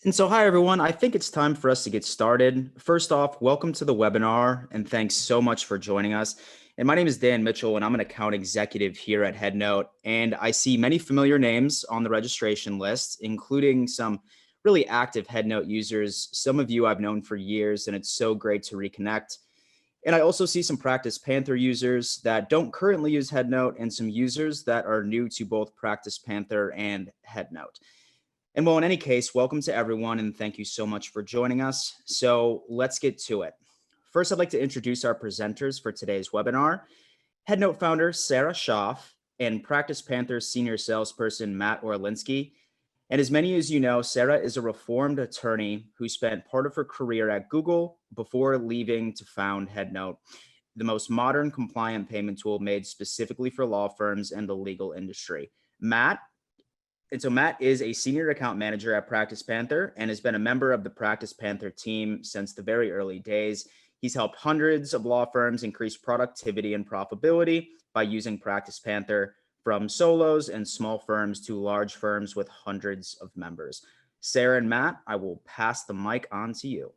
And so, hi everyone. I think it's time for us to get started. First off, welcome to the webinar and thanks so much for joining us. And my name is Dan Mitchell and I'm an account executive here at HeadNote. And I see many familiar names on the registration list, including some really active HeadNote users. Some of you I've known for years and it's so great to reconnect. And I also see some PracticePanther users that don't currently use HeadNote and some users that are new to both PracticePanther and HeadNote. And well, in any case, welcome to everyone and thank you so much for joining us. So let's get to it. First, I'd like to introduce our presenters for today's webinar. HeadNote founder Sarah Schaff and PracticePanther senior salesperson Matt Orlinsky. And as many as you know, Sarah is a reformed attorney who spent part of her career at Google before leaving to found HeadNote, the most modern compliant payment tool made specifically for law firms and the legal industry. Matt is a senior account manager at PracticePanther and has been a member of the PracticePanther team since the very early days. He's helped hundreds of law firms increase productivity and profitability by using PracticePanther, from solos and small firms to large firms with hundreds of members. Sarah and Matt, I will pass the mic on to you.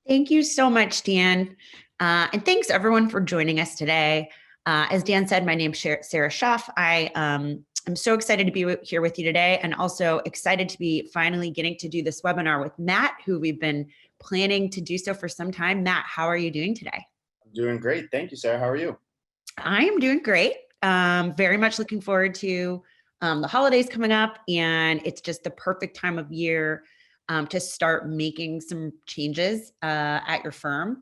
Thank you so much, Dan. And thanks everyone for joining us today. As Dan said, my name is Sarah Schaff. I'm so excited to be here with you today and also excited to be finally getting to do this webinar with Matt, who we've been planning to do so for some time. Matt, how are you doing today? I'm doing great. Thank you, Sarah. How are you? I am doing great. Very much looking forward to the holidays coming up, and it's just the perfect time of year to start making some changes at your firm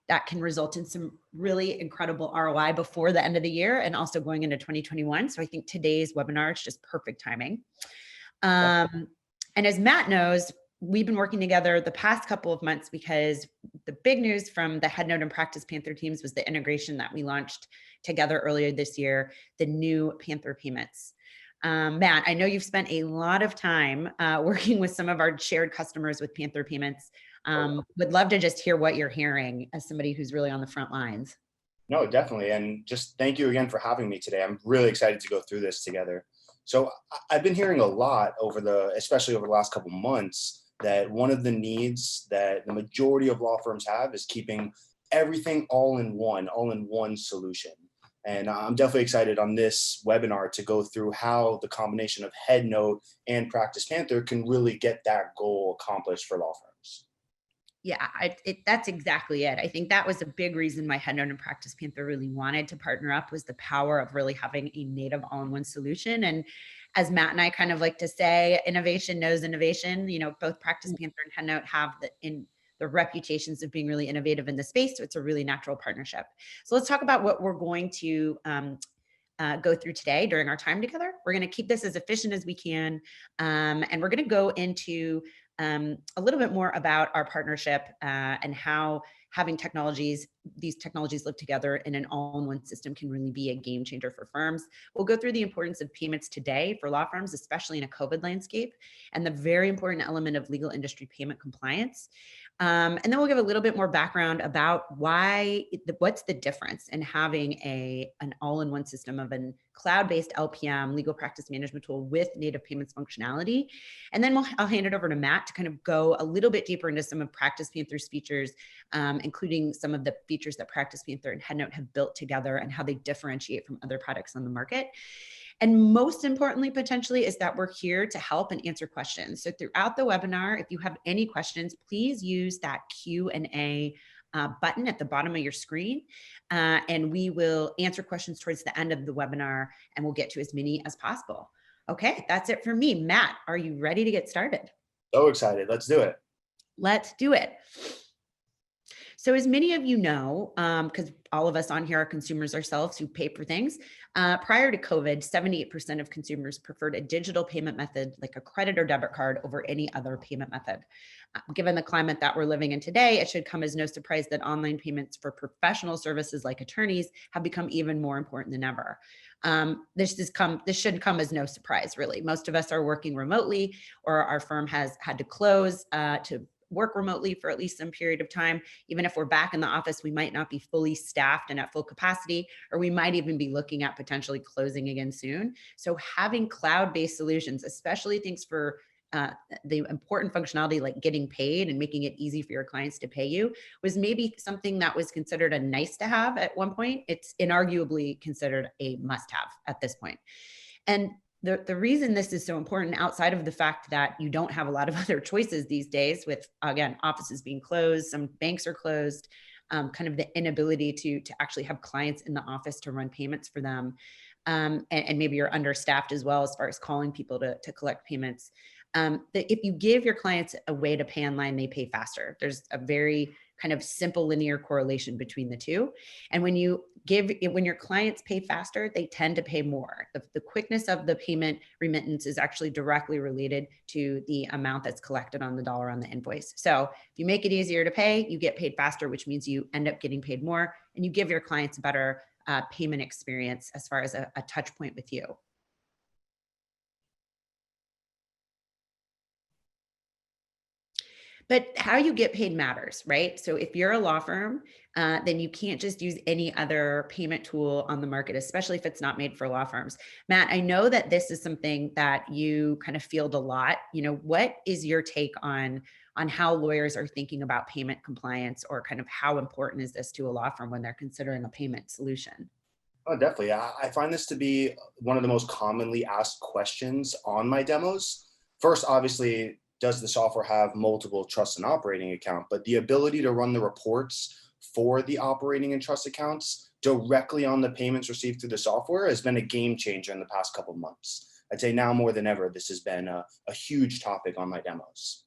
that can result in some really incredible ROI before the end of the year and also going into 2021. So I think today's webinar is just perfect timing. And as Matt knows, we've been working together the past couple of months because the big news from the HeadNote and PracticePanther teams was the integration that we launched together earlier this year, the new Panther payments. Matt, I know you've spent a lot of time working with some of our shared customers with Panther payments. Would love to just hear what you're hearing as somebody who's really on the front lines. No, definitely. And just thank you again for having me today. I'm really excited to go through this together. So I've been hearing a lot especially over the last couple of months, that one of the needs that the majority of law firms have is keeping everything all in one solution. And I'm definitely excited on this webinar to go through how the combination of HeadNote and PracticePanther can really get that goal accomplished for law firms. Yeah, that's exactly it. I think that was a big reason why HeadNote and PracticePanther really wanted to partner up, was the power of really having a native all-in-one solution. And as Matt and I kind of like to say, innovation knows innovation. You know, both PracticePanther and HeadNote have the reputations of being really innovative in the space. So it's a really natural partnership. So let's talk about what we're going to go through today during our time together. We're going to keep this as efficient as we can. And we're going to go into a little bit more about our partnership and how having these technologies live together in an all-in-one system can really be a game changer for firms. We'll go through the importance of payments today for law firms, especially in a COVID landscape, and the very important element of legal industry payment compliance. And then we'll give a little bit more background about what's the difference in having an all-in-one system of a cloud-based LPM, legal practice management tool, with native payments functionality. And then I'll hand it over to Matt to kind of go a little bit deeper into some of PracticePanther's features, including some of the features that PracticePanther and HeadNote have built together and how they differentiate from other products on the market. And most importantly, potentially, is that we're here to help and answer questions. So throughout the webinar, if you have any questions, please use that Q&A button at the bottom of your screen, and we will answer questions towards the end of the webinar, and we'll get to as many as possible. Okay, that's it for me. Matt, are you ready to get started? So excited. Let's do it. Let's do it. So as many of you know, because all of us on here are consumers ourselves who pay for things, prior to COVID, 78% of consumers preferred a digital payment method like a credit or debit card over any other payment method. Given the climate that we're living in today, it should come as no surprise that online payments for professional services like attorneys have become even more important than ever. This shouldn't come as no surprise, really. Most of us are working remotely, or our firm has had to close to work remotely for at least some period of time. Even if we're back in the office, we might not be fully staffed and at full capacity, or we might even be looking at potentially closing again soon. So having cloud-based solutions, especially things for the important functionality like getting paid and making it easy for your clients to pay you was maybe something that was considered a nice to have at one point. It's inarguably considered a must have at this point. And the reason this is so important, outside of the fact that you don't have a lot of other choices these days with, again, offices being closed, some banks are closed, kind of the inability to actually have clients in the office to run payments for them. And maybe you're understaffed as well as far as calling people to collect payments. That if you give your clients a way to pay online, they pay faster. There's a very kind of simple linear correlation between the two. And when your clients pay faster, they tend to pay more. The quickness of the payment remittance is actually directly related to the amount that's collected on the dollar on the invoice. So if you make it easier to pay, you get paid faster, which means you end up getting paid more, and you give your clients a better payment experience as far as a touch point with you. But how you get paid matters, right? So if you're a law firm, then you can't just use any other payment tool on the market, especially if it's not made for law firms. Matt, I know that this is something that you kind of field a lot. What is your take on how lawyers are thinking about payment compliance, or kind of how important is this to a law firm when they're considering a payment solution? Oh, definitely. I find this to be one of the most commonly asked questions on my demos. First, obviously, does the software have multiple trust and operating account? But the ability to run the reports for the operating and trust accounts directly on the payments received through the software has been a game changer in the past couple of months. I'd say now more than ever, this has been a huge topic on my demos.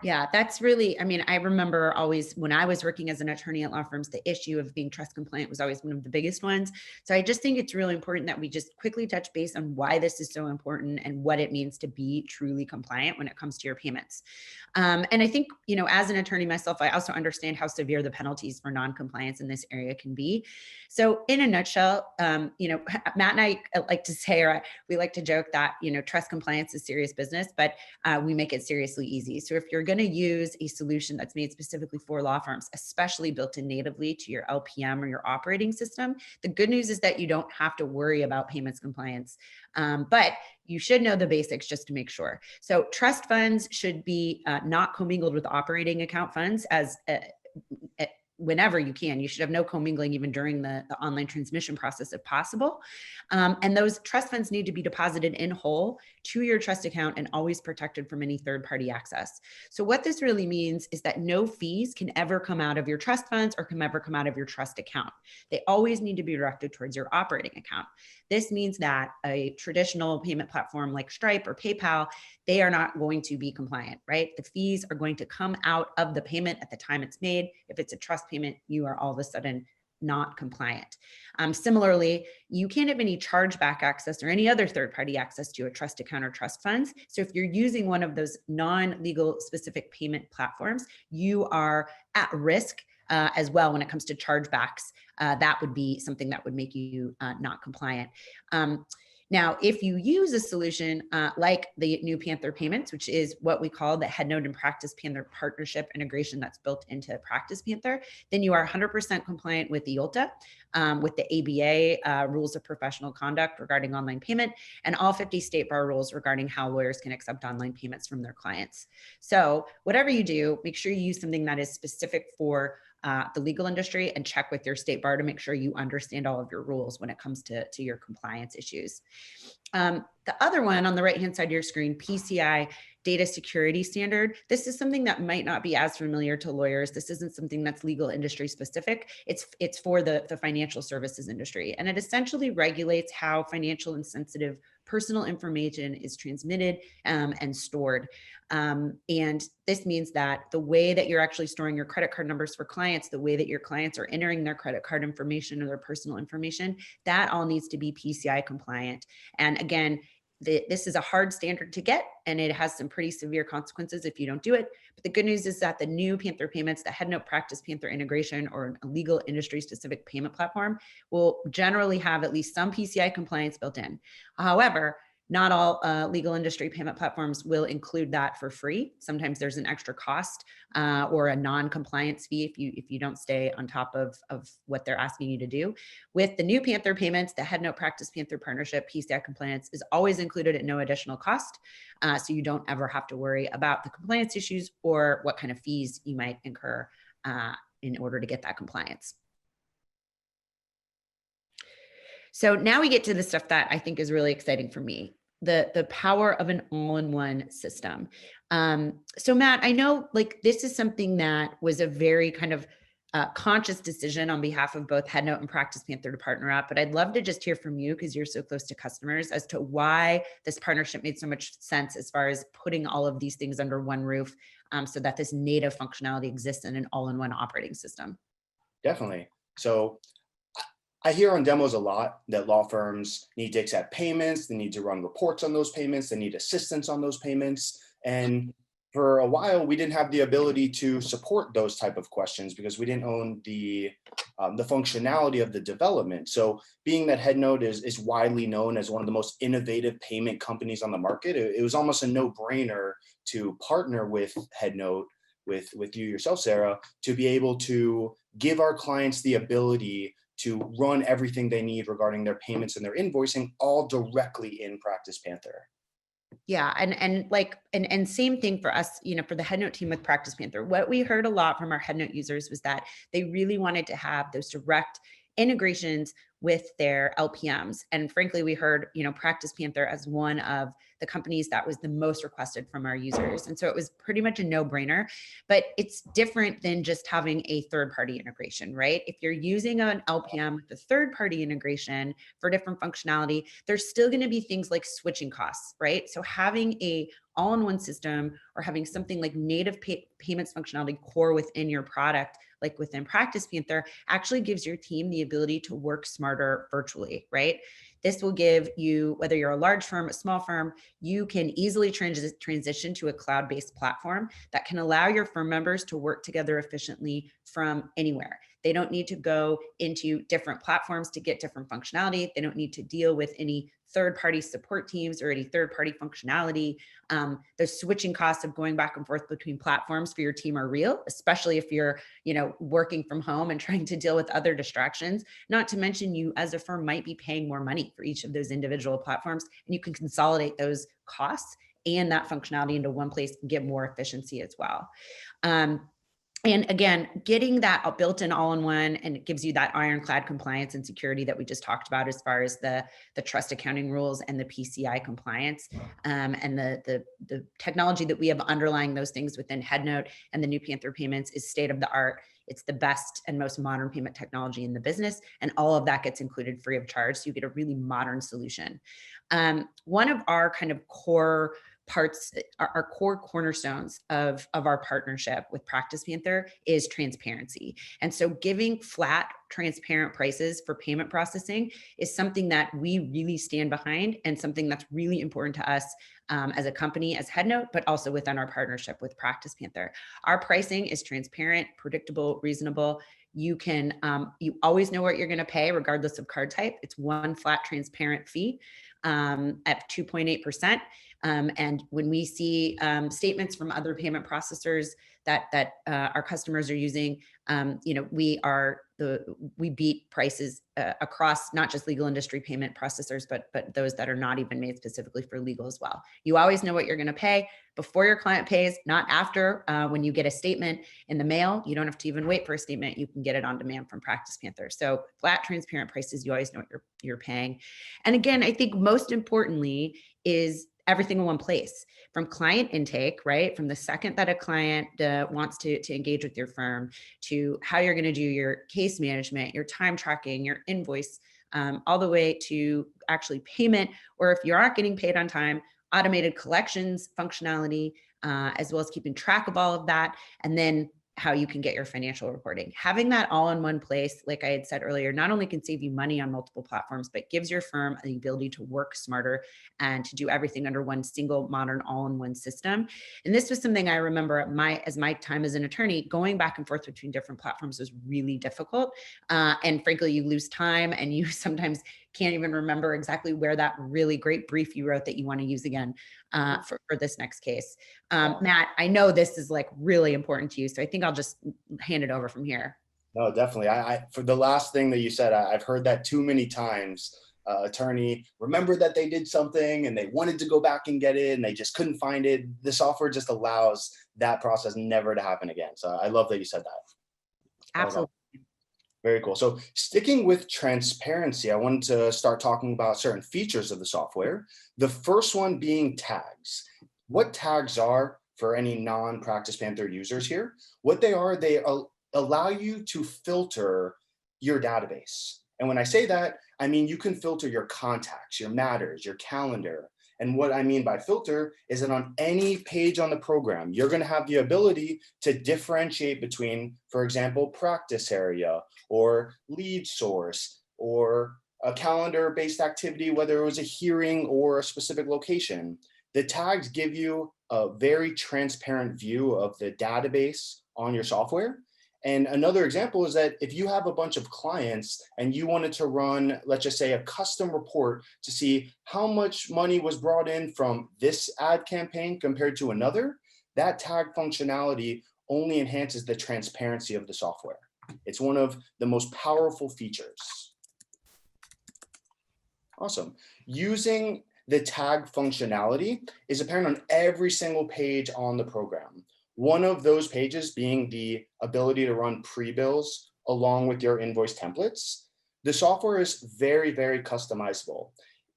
Yeah, that's really, I remember always when I was working as an attorney at law firms, the issue of being trust compliant was always one of the biggest ones. So I just think it's really important that we just quickly touch base on why this is so important and what it means to be truly compliant when it comes to your payments. And I think, as an attorney myself, I also understand how severe the penalties for non-compliance in this area can be. So in a nutshell, Matt and I like to say, or we like to joke that, trust compliance is serious business, but we make it seriously easy. So if you're going to use a solution that's made specifically for law firms, especially built in natively to your LPM or your operating system, the good news is that you don't have to worry about payments compliance. But you should know the basics just to make sure. So trust funds should be not commingled with operating account funds as whenever you can. You should have no commingling even during the online transmission process if possible. And those trust funds need to be deposited in whole to your trust account and always protected from any third-party access. So what this really means is that no fees can ever come out of your trust funds or can ever come out of your trust account. They always need to be directed towards your operating account. This means that a traditional payment platform like Stripe or PayPal, they are not going to be compliant, right? The fees are going to come out of the payment at the time it's made. If it's a trust payment, you are all of a sudden not compliant. Similarly, you can't have any chargeback access or any other third-party access to a trust account or trust funds. So if you're using one of those non-legal specific payment platforms, you are at risk as well when it comes to chargebacks. That would be something that would make you not compliant. Now, if you use a solution like the new Panther Payments, which is what we call the HeadNote and PracticePanther partnership integration that's built into PracticePanther, then you are 100% compliant with the IOLTA, with the ABA rules of professional conduct regarding online payment, and all 50 state bar rules regarding how lawyers can accept online payments from their clients. So whatever you do, make sure you use something that is specific for the legal industry, and check with your state bar to make sure you understand all of your rules when it comes to your compliance issues. The other one on the right-hand side of your screen, PCI data security standard. This is something that might not be as familiar to lawyers. This isn't something that's legal industry specific. It's for the financial services industry. And it essentially regulates how financial and sensitive personal information is transmitted and stored. And this means that the way that you're actually storing your credit card numbers for clients, the way that your clients are entering their credit card information or their personal information, that all needs to be PCI compliant. And again, this is a hard standard to get, and it has some pretty severe consequences if you don't do it. But the good news is that the new Panther Payments, the HeadNote PracticePanther integration, or a legal industry specific payment platform, will generally have at least some PCI compliance built in. However, Not all legal industry payment platforms will include that for free. Sometimes there's an extra cost or a non-compliance fee if you don't stay on top of what they're asking you to do. With the new Panther payments, the HeadNote PracticePanther partnership, PCI compliance is always included at no additional cost. So you don't ever have to worry about the compliance issues or what kind of fees you might incur in order to get that compliance. So now we get to the stuff that I think is really exciting for me, the power of an all-in-one system. So Matt, I know like this is something that was a very kind of conscious decision on behalf of both HeadNote and PracticePanther to partner up, but I'd love to just hear from you because you're so close to customers as to why this partnership made so much sense as far as putting all of these things under one roof so that this native functionality exists in an all-in-one operating system. Definitely. So I hear on demos a lot that law firms need to accept payments, they need to run reports on those payments, they need assistance on those payments. And for a while, we didn't have the ability to support those type of questions because we didn't own the functionality of the development. So being that HeadNote is widely known as one of the most innovative payment companies on the market, it was almost a no-brainer to partner with HeadNote, with you yourself, Sarah, to be able to give our clients the ability to run everything they need regarding their payments and their invoicing all directly in PracticePanther. Yeah, and same thing for us, you know, for the HeadNote team with PracticePanther. What we heard a lot from our HeadNote users was that they really wanted to have those direct integrations with their LPMs. And frankly, we heard, you know, PracticePanther as one of the companies that was the most requested from our users. And so it was pretty much a no-brainer, but it's different than just having a third-party integration, right? If you're using an LPM with a third-party integration for different functionality, there's still going to be things like switching costs, right? So having a all-in-one system or having something like native payments functionality core within your product, like within PracticePanther, actually gives your team the ability to work smarter virtually, right? This will give you, whether you're a large firm, a small firm, you can easily transition to a cloud-based platform that can allow your firm members to work together efficiently from anywhere. They don't need to go into different platforms to get different functionality. They don't need to deal with any third-party support teams or any third-party functionality. The switching costs of going back and forth between platforms for your team are real, especially if you're, you know, working from home and trying to deal with other distractions. Not to mention, you as a firm might be paying more money for each of those individual platforms, and you can consolidate those costs and that functionality into one place and get more efficiency as well. And again, getting that built-in all-in-one, and it gives you that ironclad compliance and security that we just talked about as far as the trust accounting rules and the PCI compliance, and the technology that we have underlying those things within HeadNote and the new Panther payments is state of the art. It's the best and most modern payment technology in the business, and all of that gets included free of charge. So you get a really modern solution. One of our kind of core parts, our core cornerstones of our partnership with PracticePanther is transparency. And so giving flat, transparent prices for payment processing is something that we really stand behind and something that's really important to us as a company, as HeadNote, but also within our partnership with PracticePanther. Our pricing is transparent, predictable, reasonable. You can, you always know what you're going to pay regardless of card type. It's one flat, transparent fee at 2.8%. And when we see statements from other payment processors that our customers are using, you know, we beat prices across not just legal industry payment processors, but those that are not even made specifically for legal as well. You always know what you're going to pay before your client pays, not after. When you get a statement in the mail, you don't have to even wait for a statement. You can get it on demand from PracticePanther. So flat, transparent prices, you always know what you're paying. And again, I think most importantly is everything in one place, from client intake, right? From the second that a client wants to engage with your firm, to how you're going to do your case management, your time tracking, your invoice, all the way to actually payment, or if you aren't getting paid on time, automated collections functionality, as well as keeping track of all of that. And then how you can get your financial reporting. Having that all in one place, like I had said earlier, not only can save you money on multiple platforms, but gives your firm the ability to work smarter and to do everything under one single modern all-in-one system. And this was something I remember as my time as an attorney, going back and forth between different platforms was really difficult. And frankly, you lose time and you sometimes can't even remember exactly where that really great brief you wrote that you want to use again for this next case. Matt, I know this is like really important to you, so I think I'll just hand it over from here. No, definitely. For the last thing that you said, I've heard that too many times. Attorney remembered that they did something and they wanted to go back and get it and they just couldn't find it. The software just allows that process never to happen again. So I love that you said that. Absolutely. Very cool. So sticking with transparency, I wanted to start talking about certain features of the software. The first one being tags. What tags are, for any non-PracticePanther users here, what they are, they allow you to filter your database. And when I say that, I mean you can filter your contacts, your matters, your calendar. And what I mean by filter is that on any page on the program, you're going to have the ability to differentiate between, for example, practice area or lead source or a calendar-based activity, whether it was a hearing or a specific location. The tags give you a very transparent view of the database on your software. And another example is that if you have a bunch of clients and you wanted to run, let's just say, a custom report to see how much money was brought in from this ad campaign compared to another, that tag functionality only enhances the transparency of the software. It's one of the most powerful features. Awesome. Using the tag functionality is apparent on every single page on the program. One of those pages being the ability to run pre-bills along with your invoice templates. The software is very, very customizable.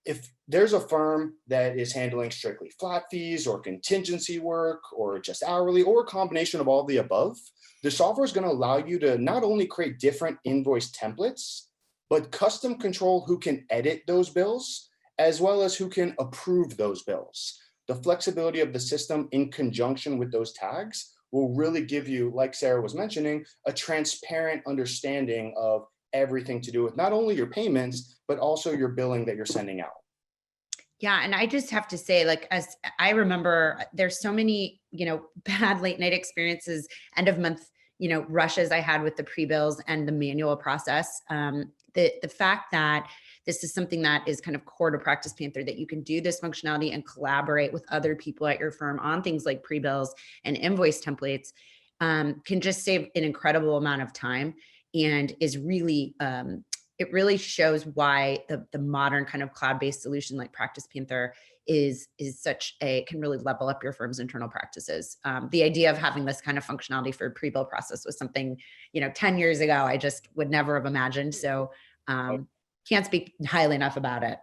If there's a firm that is handling strictly flat fees or contingency work or just hourly or a combination of all the above, the software is going to allow you to not only create different invoice templates, but custom control who can edit those bills as well as who can approve those bills. The flexibility of the system in conjunction with those tags will really give you, like Sarah was mentioning, a transparent understanding of everything to do with not only your payments, but also your billing that you're sending out. Yeah. And I just have to say, like, as I remember, there's so many, bad late night experiences, end of month, rushes I had with the pre-bills and the manual process. The fact that this is something that is kind of core to PracticePanther, that you can do this functionality and collaborate with other people at your firm on things like pre-bills and invoice templates, can just save an incredible amount of time and is really, it really shows why the modern kind of cloud-based solution like PracticePanther can really level up your firm's internal practices. The idea of having this kind of functionality for a pre-bill process was something, 10 years ago, I just would never have imagined. So can't speak highly enough about it.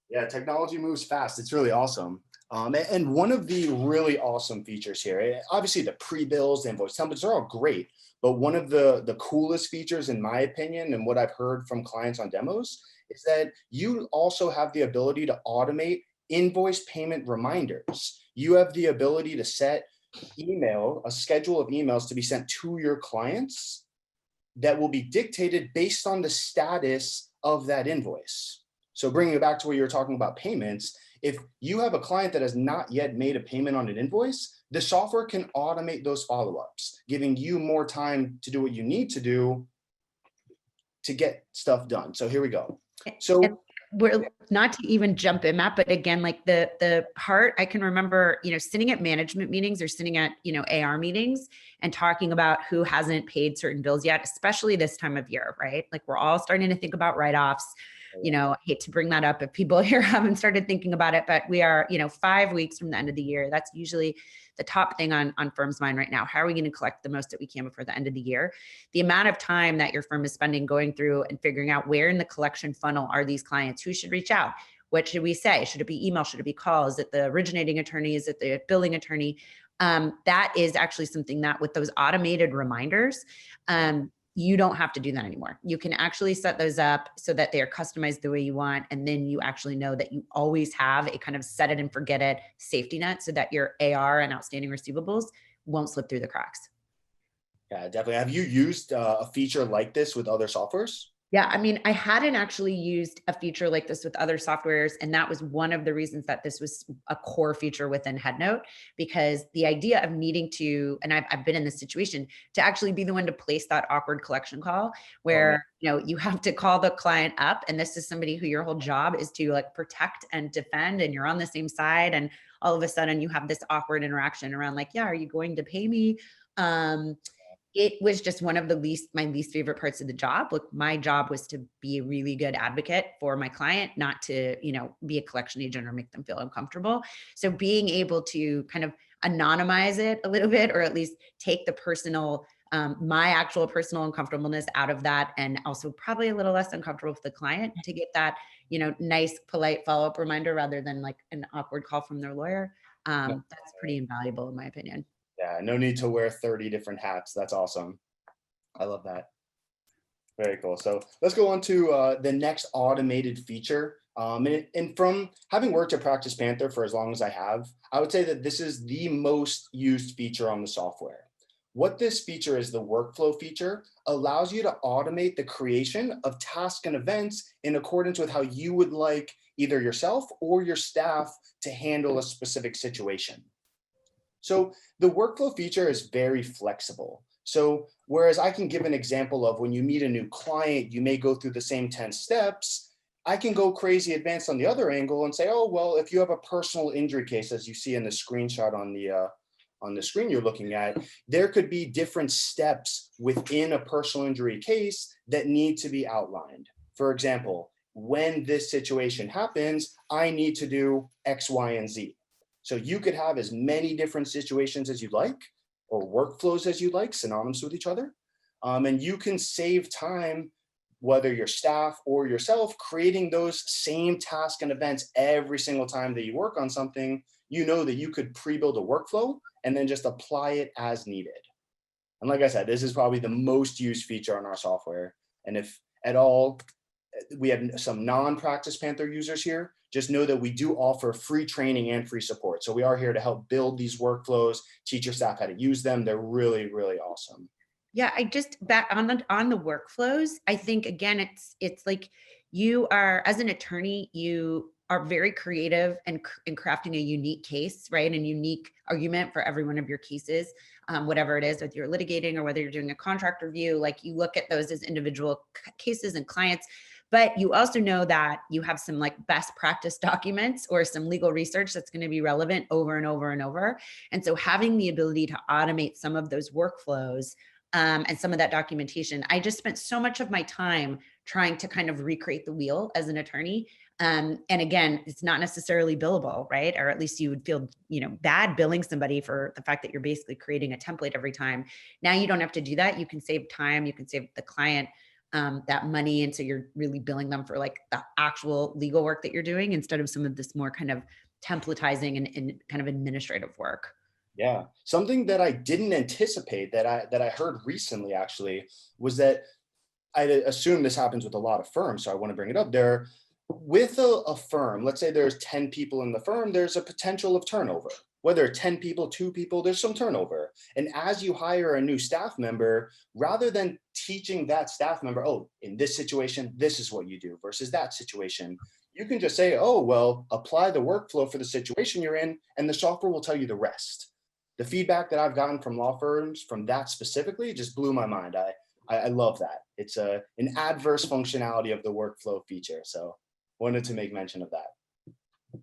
Yeah, technology moves fast. It's really awesome. And one of the really awesome features here, obviously the pre-bills, the invoice templates are all great, but one of the coolest features, in my opinion, and what I've heard from clients on demos, is that you also have the ability to automate invoice payment reminders. You have the ability to set a schedule of emails to be sent to your clients that will be dictated based on the status of that invoice. So bringing it back to where you were talking about payments, if you have a client that has not yet made a payment on an invoice, the software can automate those follow-ups, giving you more time to do what you need to do to get stuff done. So here we go. So we're not to even jump in, Matt, but again, like the part I can remember, sitting at management meetings or sitting at, AR meetings and talking about who hasn't paid certain bills yet, especially this time of year, right? Like we're all starting to think about write-offs. I hate to bring that up if people here haven't started thinking about it, but we are, 5 weeks from the end of the year. That's usually the top thing on firms' mind right now. How are we going to collect the most that we can before the end of the year? The amount of time that your firm is spending going through and figuring out where in the collection funnel are these clients, who should reach out? What should we say? Should it be email? Should it be call? Is it the originating attorney? Is it the billing attorney? That is actually something that with those automated reminders, you don't have to do that anymore. You can actually set those up so that they are customized the way you want. And then you actually know that you always have a kind of set it and forget it safety net so that your AR and outstanding receivables won't slip through the cracks. Yeah, definitely. Have you used a feature like this with other softwares? Yeah, I mean, I hadn't actually used a feature like this with other softwares, and that was one of the reasons that this was a core feature within HeadNote, because the idea of needing to, and I've been in this situation, to actually be the one to place that awkward collection call Oh man. where, you have to call the client up, and this is somebody who your whole job is to like protect and defend, and you're on the same side, and all of a sudden you have this awkward interaction around like, yeah, are you going to pay me? Um, it was just one of my least favorite parts of the job. Look, my job was to be a really good advocate for my client, not to, be a collection agent or make them feel uncomfortable. So being able to kind of anonymize it a little bit, or at least take the personal, my actual personal uncomfortableness out of that, and also probably a little less uncomfortable with the client to get that, nice, polite follow-up reminder rather than like an awkward call from their lawyer. That's pretty invaluable in my opinion. Yeah, no need to wear 30 different hats. That's awesome. I love that. Very cool. So let's go on to the next automated feature. And from having worked at PracticePanther for as long as I have, I would say that this is the most used feature on the software. What this feature is, the workflow feature, allows you to automate the creation of tasks and events in accordance with how you would like either yourself or your staff to handle a specific situation. So the workflow feature is very flexible. So whereas I can give an example of when you meet a new client, you may go through the same 10 steps, I can go crazy advanced on the other angle and say, oh, well, if you have a personal injury case, as you see in the screenshot on the screen you're looking at, there could be different steps within a personal injury case that need to be outlined. For example, when this situation happens, I need to do X, Y, and Z. So you could have as many different situations as you like, or workflows as you like, synonymous with each other. And you can save time, whether your staff or yourself, creating those same tasks and events every single time that you work on something. You know that you could pre-build a workflow and then just apply it as needed. And like I said, this is probably the most used feature on our software. And if at all we have some non-Practice Panther users here, just know that we do offer free training and free support. So we are here to help build these workflows, teach your staff how to use them. They're really, really awesome. Yeah, I just back on the workflows. I think again, it's like you are as an attorney, you are very creative and in crafting a unique case, right? And unique argument for every one of your cases, whatever it is, whether you're litigating or whether you're doing a contract review. Like you look at those as individual cases and clients, but you also know that you have some like best practice documents or some legal research that's going to be relevant over and over and over. And so having the ability to automate some of those workflows, and some of that documentation. I just spent so much of my time trying to kind of recreate the wheel as an attorney. And again, it's not necessarily billable, right? Or at least you would feel, bad billing somebody for the fact that you're basically creating a template every time. Now you don't have to do that. You can save time. You can save the client that money. And so you're really billing them for like the actual legal work that you're doing instead of some of this more kind of templatizing and kind of administrative work. Yeah, something that I didn't anticipate that I heard recently actually was that I assume this happens with a lot of firms, so I want to bring it up. There, with a firm, let's say there's 10 people in the firm, there's a potential of turnover. Whether 10 people, 2 people, there's some turnover. And as you hire a new staff member, rather than teaching that staff member, oh, in this situation, this is what you do versus that situation, you can just say, oh, well, apply the workflow for the situation you're in, and the software will tell you the rest. The feedback that I've gotten from law firms from that specifically just blew my mind. I love that. It's an adverse functionality of the workflow feature. So wanted to make mention of that.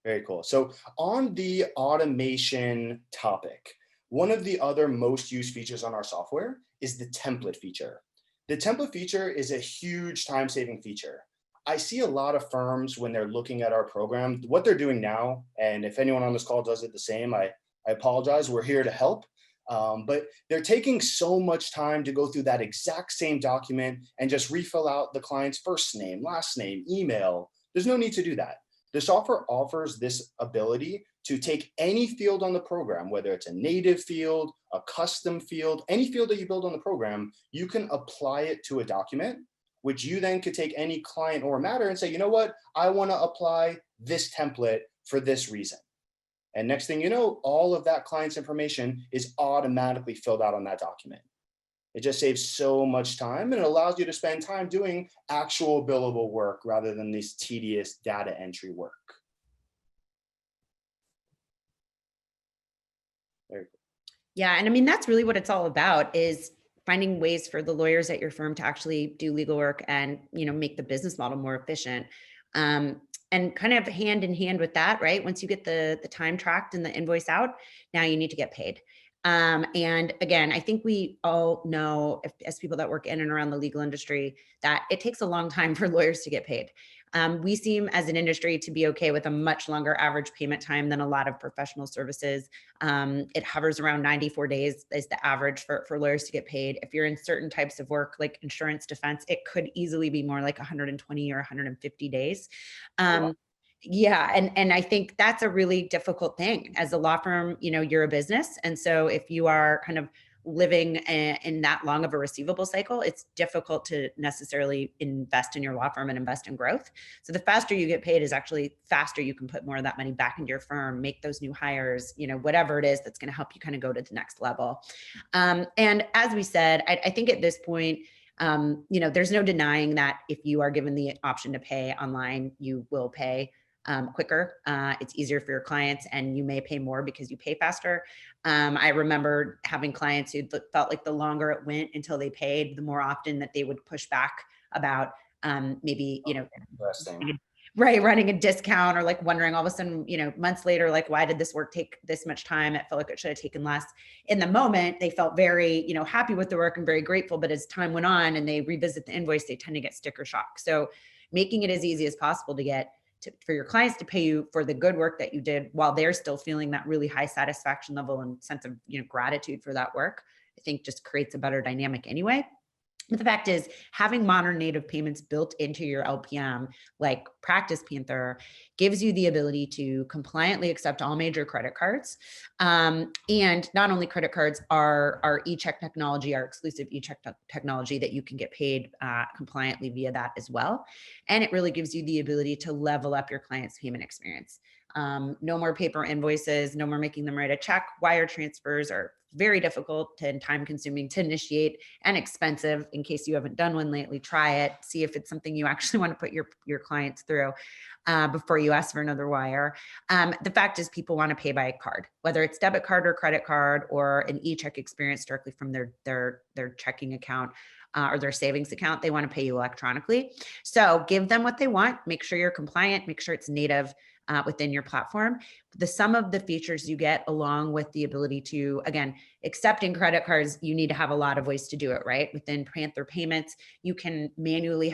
Very cool. So on the automation topic, one of the other most used features on our software is the template feature. The template feature is a huge time-saving feature. I see a lot of firms when they're looking at our program, what they're doing now, and if anyone on this call does it the same, I apologize, we're here to help. But they're taking so much time to go through that exact same document and just refill out the client's first name, last name, email. There's no need to do that. The software offers this ability to take any field on the program, whether it's a native field, a custom field, any field that you build on the program, you can apply it to a document, which you then could take any client or matter and say, you know what, I want to apply this template for this reason. And next thing you know, all of that client's information is automatically filled out on that document. It just saves so much time, and it allows you to spend time doing actual billable work rather than this tedious data entry work. There you go. Yeah, and I mean, that's really what it's all about, is finding ways for the lawyers at your firm to actually do legal work and, make the business model more efficient. Um, and kind of hand in hand with that, right? Once you get the time tracked and the invoice out, now you need to get paid. And again, I think we all know, as people that work in and around the legal industry, that it takes a long time for lawyers to get paid. We seem as an industry to be okay with a much longer average payment time than a lot of professional services. It hovers around 94 days is the average for lawyers to get paid. If you're in certain types of work like insurance defense, it could easily be more like 120 or 150 days. Oh, Yeah, and I think that's a really difficult thing. As a law firm, you're a business. And so if you are kind of living in that long of a receivable cycle, it's difficult to necessarily invest in your law firm and invest in growth. So the faster you get paid is actually faster you can put more of that money back into your firm, make those new hires, whatever it is that's going to help you kind of go to the next level. And as we said, I think at this point, there's no denying that if you are given the option to pay online, you will pay quicker. It's easier for your clients, and you may pay more because you pay faster. I remember having clients who felt like the longer it went until they paid, the more often that they would push back about maybe, interesting. right, running a discount, or like wondering all of a sudden, months later, like, why did this work take this much time? It felt like it should have taken less. In the moment, they felt very, happy with the work and very grateful. But as time went on and they revisit the invoice, they tend to get sticker shock. So making it as easy as possible for your clients to pay you for the good work that you did, while they're still feeling that really high satisfaction level and sense of, gratitude for that work, I think just creates a better dynamic anyway. But the fact is, having modern native payments built into your LPM, like PracticePanther, gives you the ability to compliantly accept all major credit cards. And not only credit cards, our e-check technology, our exclusive e-check technology that you can get paid compliantly via that as well. And it really gives you the ability to level up your client's payment experience. No more paper invoices, no more making them write a check. Wire transfers are very difficult and time consuming to initiate and expensive. In case you haven't done one lately, try it. See if it's something you actually want to put your clients through before you ask for another wire. The fact is, people want to pay by card, whether it's debit card or credit card or an e-check experience directly from their checking account. Or their savings account. They want to pay you electronically. So give them what they want. Make sure you're compliant. Make sure it's native within your platform. The sum of the features you get, along with the ability to, again, accepting credit cards, you need to have a lot of ways to do it, right? Within Panther Payments, you can manually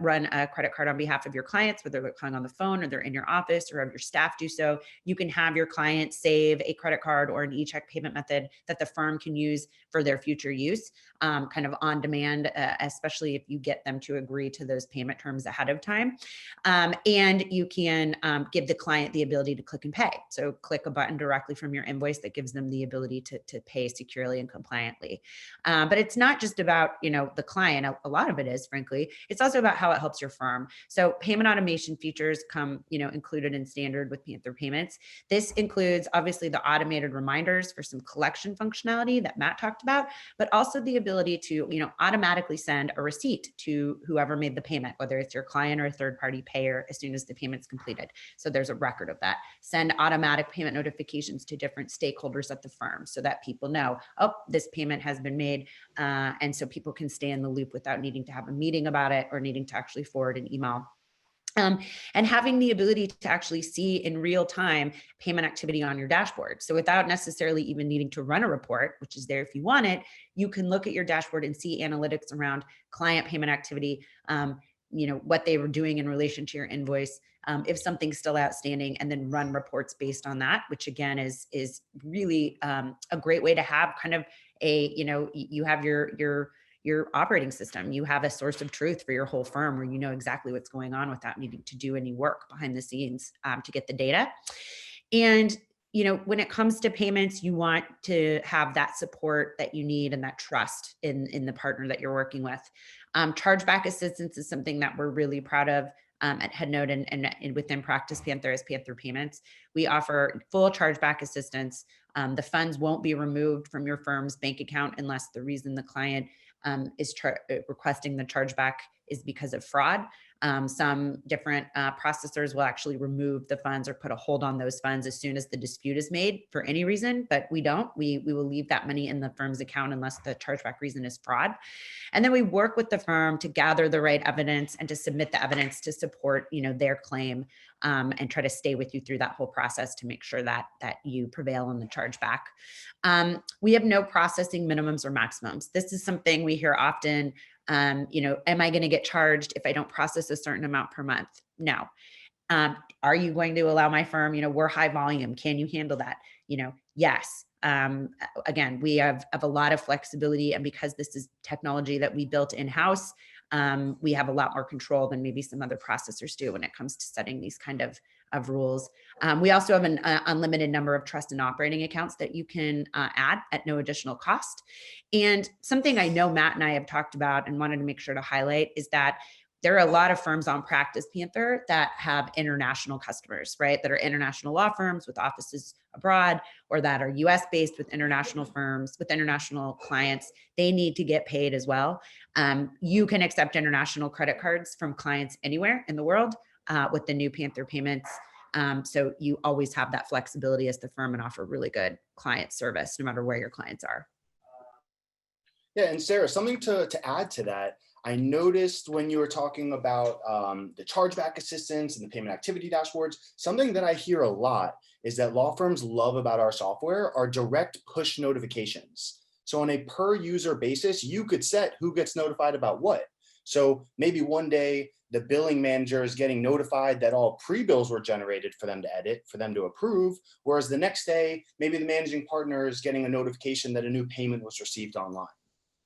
run a credit card on behalf of your clients, whether they're calling on the phone or they're in your office, or have your staff do so. You can have your client save a credit card or an e-check payment method that the firm can use for their future use, kind of on demand, especially if you get them to agree to those payment terms ahead of time. And you can give the client the ability to click and pay. So click a button directly from your invoice that gives them the ability to pay securely and compliantly. But it's not just about, the client. A lot of it is, frankly. It's also about how it helps your firm. So payment automation features come, included in standard with Panther Payments. This includes obviously the automated reminders for some collection functionality that Matt talked about, but also the ability to, automatically send a receipt to whoever made the payment, whether it's your client or a third-party payer, as soon as the payment's completed. So there's a record of that. Send automatic payment notifications to different stakeholders at the firm so that people know, oh, this payment has been made. And so people can stay in the loop without needing to have a meeting about it or needing to actually forward an email. And having the ability to actually see in real time payment activity on your dashboard. So without necessarily even needing to run a report, which is there if you want it, you can look at your dashboard and see analytics around client payment activity, what they were doing in relation to your invoice, if something's still outstanding, and then run reports based on that, which again is really a great way to have kind of you have your operating system. You have a source of truth for your whole firm where you know exactly what's going on without needing to do any work behind the scenes to get the data. And when it comes to payments, you want to have that support that you need and that trust in the partner that you're working with. Chargeback assistance is something that we're really proud of at HeadNote and within PracticePanther as Panther Payments. We offer full chargeback assistance. The funds won't be removed from your firm's bank account unless the reason the client is requesting the chargeback is because of fraud. Some different processors will actually remove the funds or put a hold on those funds as soon as the dispute is made for any reason, but we don't. We will leave that money in the firm's account unless the chargeback reason is fraud. And then we work with the firm to gather the right evidence and to submit the evidence to support, their claim, and try to stay with you through that whole process to make sure that you prevail on the chargeback. We have no processing minimums or maximums. This is something we hear often. Am I going to get charged if I don't process a certain amount per month? No. Are you going to allow my firm, we're high volume. Can you handle that? Yes. Again, we have a lot of flexibility, and because this is technology that we built in-house, we have a lot more control than maybe some other processors do when it comes to setting these kind of rules. We also have an unlimited number of trust and operating accounts that you can add at no additional cost. And something I know Matt and I have talked about and wanted to make sure to highlight is that there are a lot of firms on PracticePanther that have international customers, right? That are international law firms with offices abroad, or that are US based with international firms, with international clients. They need to get paid as well. You can accept international credit cards from clients anywhere in the world with the new Panther Payments. So you always have that flexibility as the firm and offer really good client service no matter where your clients are. Yeah, and Sarah, something to add to that, I noticed when you were talking about the chargeback assistance and the payment activity dashboards, something that I hear a lot is that law firms love about our software are direct push notifications. So on a per user basis, you could set who gets notified about what. So maybe one day the billing manager is getting notified that all pre-bills were generated for them to edit, for them to approve, whereas the next day, maybe the managing partner is getting a notification that a new payment was received online.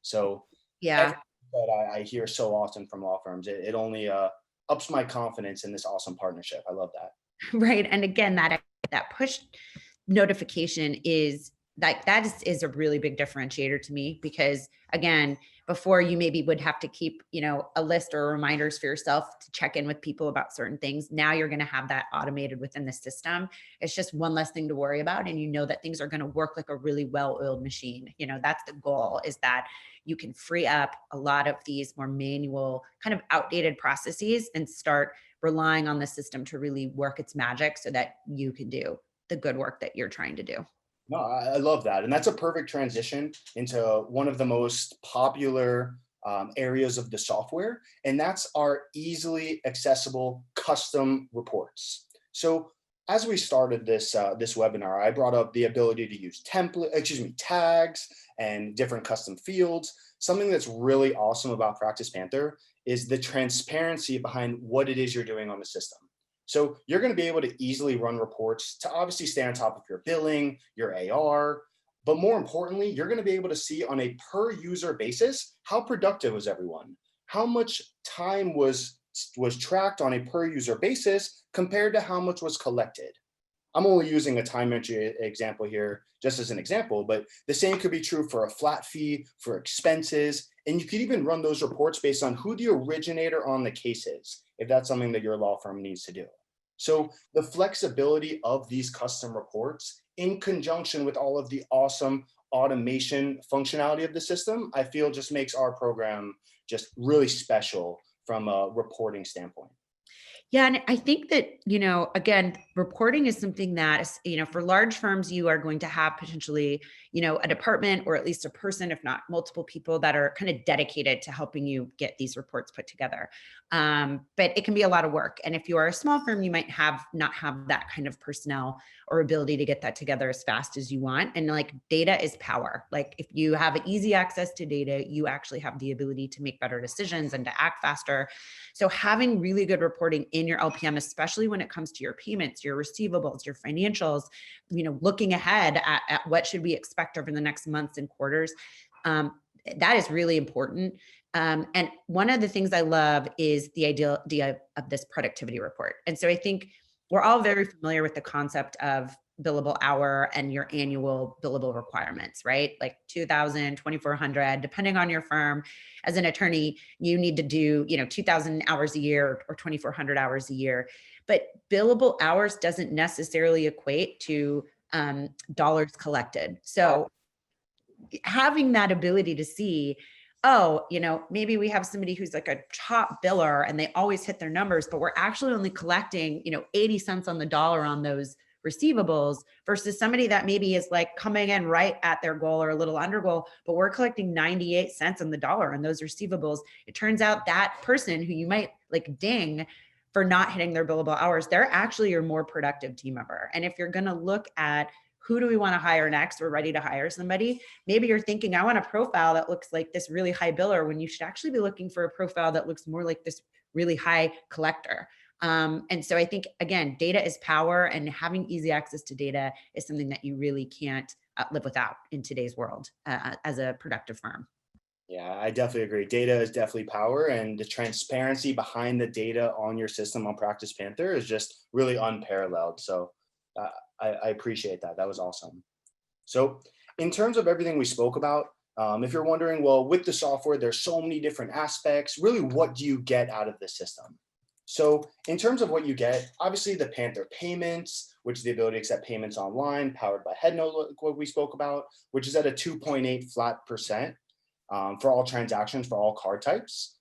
So Yeah. that I hear so often from law firms, it only ups my confidence in this awesome partnership. I love that. Right. And again, that push notification is that is a really big differentiator to me, because again, before you maybe would have to keep, a list or reminders for yourself to check in with people about certain things. Now you're going to have that automated within the system. It's just one less thing to worry about. And that things are going to work like a really well-oiled machine. That's the goal, is that you can free up a lot of these more manual, kind of outdated processes and start relying on the system to really work its magic so that you can do the good work that you're trying to do. No, I love that. And that's a perfect transition into one of the most popular areas of the software, and that's our easily accessible custom reports. So as we started this webinar, I brought up the ability to use tags and different custom fields. Something that's really awesome about PracticePanther is the transparency behind what it is you're doing on the system. So you're going to be able to easily run reports to obviously stay on top of your billing, your AR, but more importantly, you're going to be able to see on a per user basis, how productive was everyone? How much time was tracked on a per user basis compared to how much was collected? I'm only using a time entry example here just as an example, but the same could be true for a flat fee, for expenses, and you could even run those reports based on who the originator on the case is, if that's something that your law firm needs to do. So the flexibility of these custom reports in conjunction with all of the awesome automation functionality of the system, I feel just makes our program just really special from a reporting standpoint. Yeah. And I think that, again, reporting is something that is, for large firms, you are going to have potentially, a department or at least a person, if not multiple people, that are kind of dedicated to helping you get these reports put together. But it can be a lot of work. And if you are a small firm, you might not have that kind of personnel or ability to get that together as fast as you want. And data is power. If you have easy access to data, you actually have the ability to make better decisions and to act faster. So having really good reporting in your LPM, especially when it comes to your payments, your receivables, your financials, looking ahead at what should we expect over the next months and quarters, that is really important. And one of the things I love is the idea of this productivity report. And so I think we're all very familiar with the concept of billable hour and your annual billable requirements, right? Like 2,000, 2,400, depending on your firm. As an attorney, you need to do, 2,000 hours a year or 2,400 hours a year. But billable hours doesn't necessarily equate to dollars collected. So having that ability to see, oh, maybe we have somebody who's like a top biller and they always hit their numbers, but we're actually only collecting, 80 cents on the dollar on those receivables versus somebody that maybe is like coming in right at their goal or a little under goal, but we're collecting 98 cents on the dollar on those receivables. It turns out that person who you might like ding for not hitting their billable hours, they're actually your more productive team member. And if you're going to look at who do we want to hire next, we're ready to hire somebody. Maybe you're thinking, I want a profile that looks like this really high biller, when you should actually be looking for a profile that looks more like this really high collector. And so I think, again, data is power, and having easy access to data is something that you really can't live without in today's world as a productive firm. Yeah, I definitely agree. Data is definitely power, and the transparency behind the data on your system on PracticePanther is just really unparalleled. So I appreciate that. That was awesome. So in terms of everything we spoke about, if you're wondering, well, with the software, there's so many different aspects. Really, what do you get out of the system? So in terms of what you get, obviously the Panther payments, which is the ability to accept payments online, powered by HeadNote, like what we spoke about, which is at a 2.8 flat percent for all transactions, for all card types.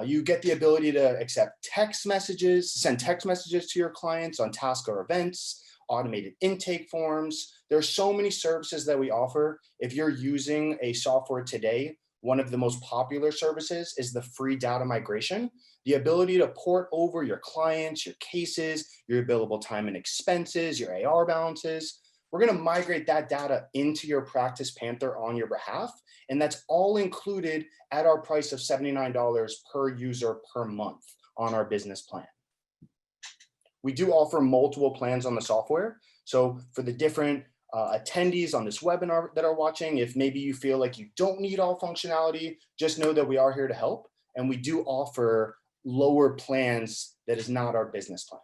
You get the ability to accept text messages, send text messages to your clients on tasks or events, automated intake forms. There's so many services that we offer. If you're using a software today, one of the most popular services is the free data migration, the ability to port over your clients, your cases, your billable time and expenses, your AR balances. We're going to migrate that data into your PracticePanther on your behalf. And that's all included at our price of $79 per user per month on our business plan. We do offer multiple plans on the software. So for the different attendees on this webinar that are watching, if maybe you feel like you don't need all functionality, just know that we are here to help. And we do offer lower plans that is not our business plan.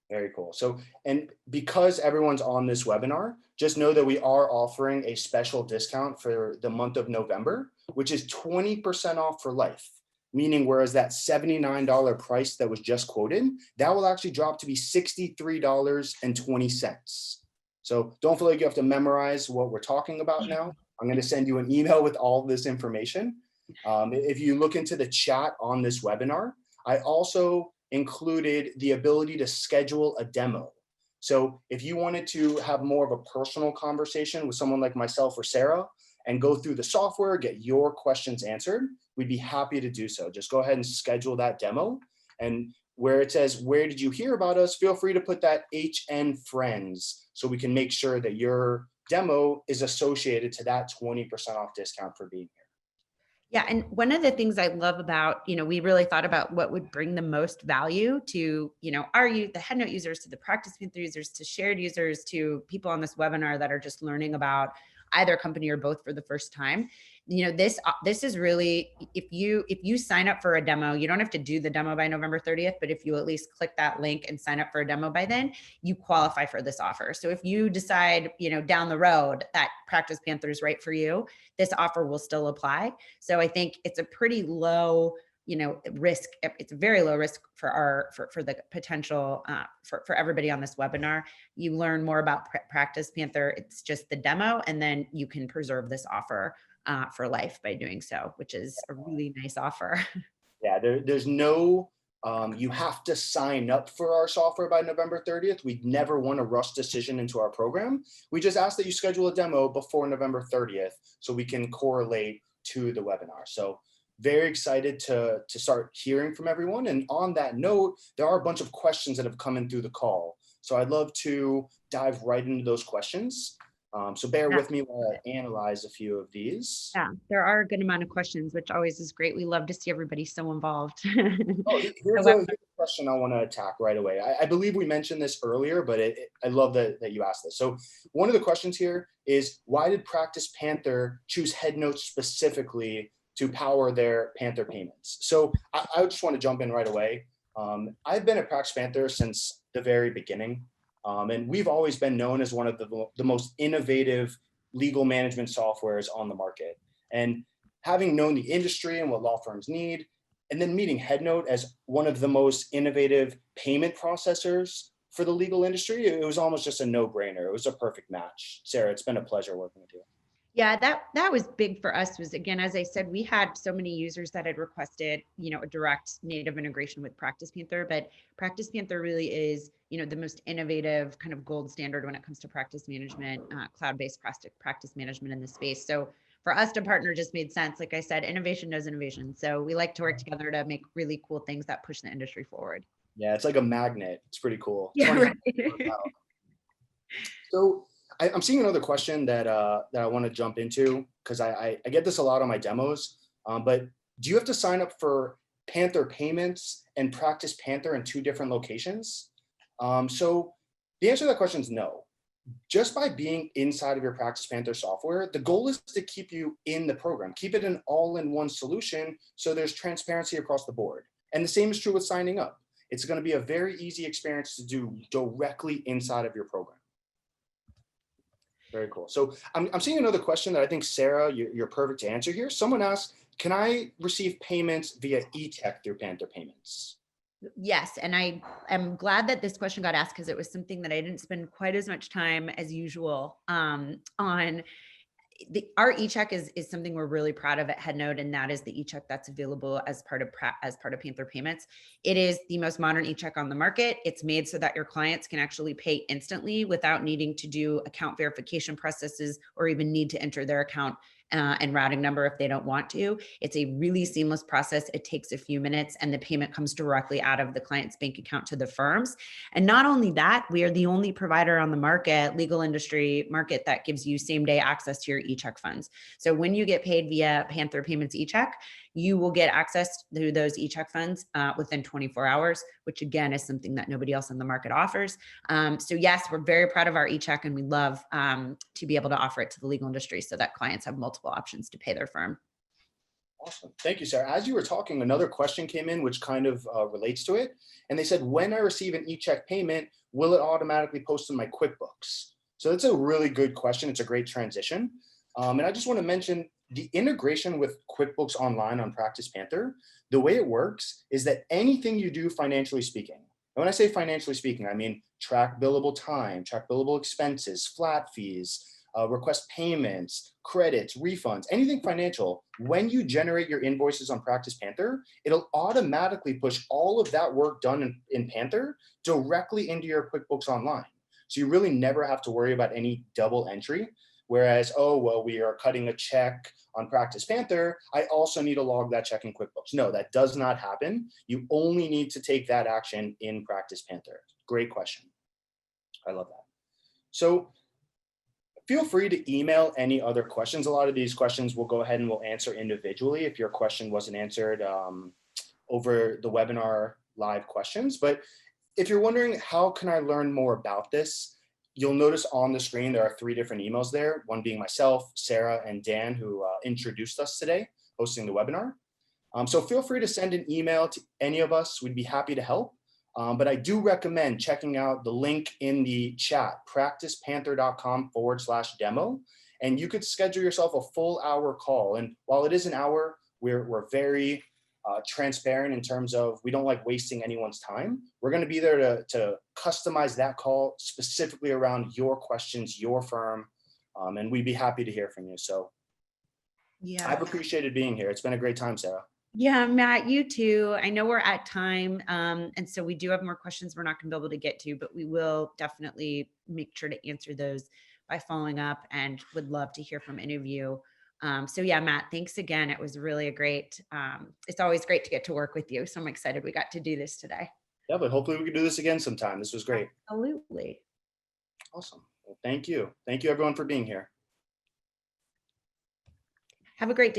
Very cool. So, and because everyone's on this webinar, just know that we are offering a special discount for the month of November, which is 20% off for life. Meaning, whereas that $79 price that was just quoted, that will actually drop to be $63.20. So don't feel like you have to memorize what we're talking about now. I'm going to send you an email with all of this information. If you look into the chat on this webinar, I also included the ability to schedule a demo. So if you wanted to have more of a personal conversation with someone like myself or Sarah and go through the software, get your questions answered, we'd be happy to do so. Just go ahead and schedule that demo. And where it says, where did you hear about us? Feel free to put that HN friends so we can make sure that your demo is associated to that 20% off discount for being here. Yeah. And one of the things I love about, we really thought about what would bring the most value to, the HeadNote users, to the PracticePanther users, to shared users, to people on this webinar that are just learning about either company or both for the first time. This is really, if you sign up for a demo, you don't have to do the demo by November 30th, but if you at least click that link and sign up for a demo by then, you qualify for this offer. So if you decide, down the road that PracticePanther is right for you, this offer will still apply. So I think it's a pretty low, risk. It's a very low risk for the potential for everybody on this webinar. You learn more about PracticePanther. It's just the demo, and then you can preserve this offer for life by doing so, which is a really nice offer. Yeah, there's no, you have to sign up for our software by November 30th. We never want to rush decision into our program. We just ask that you schedule a demo before November 30th so we can correlate to the webinar. So very excited to start hearing from everyone. And on that note, there are a bunch of questions that have come in through the call. So I'd love to dive right into those questions. So bear with me while I analyze a few of these. Yeah, there are a good amount of questions, which always is great. We love to see everybody so involved. Oh, here's a question I want to attack right away. I believe we mentioned this earlier, but I love that you asked this. So one of the questions here is, why did PracticePanther choose HeadNote specifically to power their Panther payments? So I just want to jump in right away. I've been at PracticePanther since the very beginning. And we've always been known as one of the most innovative legal management softwares on the market. And having known the industry and what law firms need, and then meeting HeadNote as one of the most innovative payment processors for the legal industry, it was almost just a no-brainer. It was a perfect match. Sarah, it's been a pleasure working with you. Yeah, that was big for us. Was, again, as I said, we had so many users that had requested, a direct native integration with PracticePanther, but PracticePanther really is, the most innovative kind of gold standard when it comes to practice management, cloud-based practice management in the space. So for us to partner just made sense. Like I said, innovation knows innovation. So we like to work together to make really cool things that push the industry forward. Yeah, it's like a magnet. It's pretty cool. It's Yeah, funny right. So I'm seeing another question that I want to jump into, because I get this a lot on my demos. But do you have to sign up for Panther payments and Practice Panther in 2 different locations? So the answer to that question is no. Just by being inside of your Practice Panther software, the goal is to keep you in the program, keep it an all-in-one solution so there's transparency across the board. And the same is true with signing up. It's going to be a very easy experience to do directly inside of your program. Very cool. So I'm seeing another question that I think, Sarah, you're perfect to answer here. Someone asked, can I receive payments via e-check through Panther Payments? Yes, and I am glad that this question got asked, because it was something that I didn't spend quite as much time as usual on. Our e-check is something we're really proud of at HeadNote, and that is the e-check that's available as part of Panther Payments. It is the most modern e-check on the market. It's made so that your clients can actually pay instantly without needing to do account verification processes or even need to enter their account and routing number if they don't want to. It's a really seamless process. It takes a few minutes, and the payment comes directly out of the client's bank account to the firms. And not only that, we are the only provider on the market, legal industry market, that gives you same day access to your e-check funds. So when you get paid via Panther Payments e-check, you will get access to those e-check funds within 24 hours, which again is something that nobody else in the market offers. So yes, we're very proud of our e-check, and we love to be able to offer it to the legal industry so that clients have multiple options to pay their firm. Awesome. Thank you, Sarah. As you were talking, another question came in which kind of relates to it. And they said, when I receive an e-check payment, will it automatically post in my QuickBooks? So that's a really good question. It's a great transition. And I just want to mention the integration with QuickBooks Online on PracticePanther. The way it works is that anything you do financially speaking, and when I say financially speaking, I mean track billable time, track billable expenses, flat fees, request payments, credits, refunds, anything financial. When you generate your invoices on PracticePanther, it'll automatically push all of that work done in Panther directly into your QuickBooks Online. So you really never have to worry about any double entry. Whereas, oh, well, we are cutting a check on PracticePanther, I also need to log that check in QuickBooks. No, that does not happen. You only need to take that action in PracticePanther. Great question. I love that. So feel free to email any other questions. A lot of these questions we'll go ahead and we'll answer individually if your question wasn't answered over the webinar live questions. But if you're wondering, how can I learn more about this? You'll notice on the screen there are 3 different emails there, one being myself, Sarah, and Dan, who introduced us today, hosting the webinar. So feel free to send an email to any of us. We'd be happy to help. But I do recommend checking out the link in the chat, practicepanther.com/demo. And you could schedule yourself a full hour call. And while it is an hour, we're very transparent in terms of we don't like wasting anyone's time. We're going to be there to customize that call specifically around your questions, your firm, and we'd be happy to hear from you. So yeah, I've appreciated being here. It's been a great time, Sarah. Yeah, Matt, you too. I know we're at time. And so we do have more questions we're not going to be able to get to, but we will definitely make sure to answer those by following up, and would love to hear from any of you. So yeah, Matt, thanks again. It was really a great, it's always great to get to work with you. So I'm excited we got to do this today. Yeah, but hopefully we can do this again sometime. This was great. Absolutely. Awesome. Well, thank you. Thank you everyone for being here. Have a great day.